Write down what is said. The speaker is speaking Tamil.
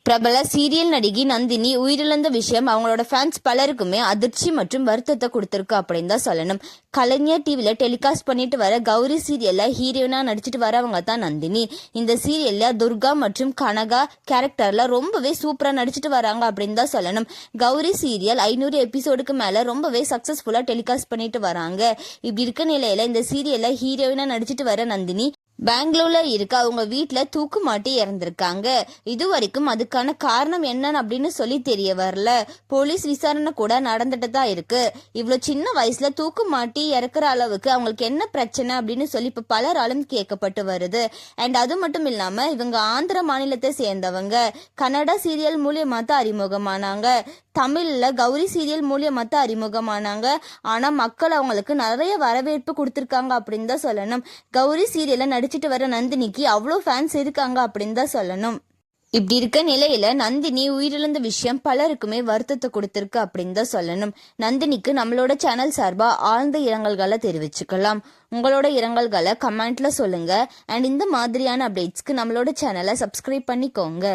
பிரபல சீரியல் நடிகை நந்தினி உயிரிழந்த விஷயம் அவங்களோட ஃபேன்ஸ் பலருக்குமே அதிர்ச்சி மற்றும் வருத்தத்தை கொடுத்துருக்கு அப்படின்னு தான் சொல்லணும். கலைஞர் டிவில டெலிகாஸ்ட் பண்ணிட்டு வர கௌரி சீரியல்ல ஹீரோயினா நடிச்சிட்டு வரவங்க தான் நந்தினி. இந்த சீரியல்ல துர்கா மற்றும் கனகா கேரக்டர்ல ரொம்பவே சூப்பரா நடிச்சிட்டு வராங்க அப்படின்னு தான் சொல்லணும். கௌரி சீரியல் 500 எபிசோடுக்கு மேல ரொம்பவே சக்சஸ்ஃபுல்லா டெலிகாஸ்ட் பண்ணிட்டு வராங்க. இப்படி இருக்க நிலையில இந்த சீரியல்ல ஹீரோயினா நடிச்சிட்டு வர நந்தினி பெங்களூர்ல இருக்க அவங்க வீட்டுல தூக்கு மாட்டி இறந்திருக்காங்க. இது வரைக்கும் அதுக்கான காரணம் என்னன்னு அப்படின்னு சொல்லி தெரிய வரல. போலீஸ் விசாரணை கூட நடந்துட்டு தான் இருக்கு. இவ்வளவு சின்ன வயசுல தூக்கு மாட்டி இறக்குற அளவுக்கு அவங்களுக்கு என்ன பிரச்சனை அப்படின்னு சொல்லி இப்ப பலராலும் கேட்கப்பட்டு வருது. அண்ட் அது மட்டும் இல்லாம இவங்க ஆந்திர மாநிலத்தை சேர்ந்தவங்க. கன்னடா சீரியல் மூலியமா தான் அறிமுகமானாங்க. தமிழ்ல கௌரி சீரியல் மூலியமா தான் அறிமுகமானாங்க. ஆனா மக்கள் அவங்களுக்கு நிறைய வரவேற்பு கொடுத்துருக்காங்க அப்படின்னு தான் சொல்லணும். கௌரி சீரியல்ல நடிச்சிட்டு வர நந்தினிக்கு அவ்வளோ ஃபேன்ஸ் இருக்காங்க அப்படின்னு தான் சொல்லணும். இப்படி இருக்க நிலையில நந்தினி உயிரிழந்த விஷயம் பலருக்குமே வருத்தத்தை கொடுத்திருக்கு அப்படின்னு தான் சொல்லணும். நந்தினிக்கு நம்மளோட சேனல் சார்பா ஆழ்ந்த இரங்கல்களை தெரிவிச்சுக்கலாம். உங்களோட இரங்கல்களை கமெண்ட்ல சொல்லுங்க. அண்ட் இந்த மாதிரியான அப்டேட்ஸ்க்கு நம்மளோட சேனலை சப்ஸ்கிரைப் பண்ணிக்கோங்க.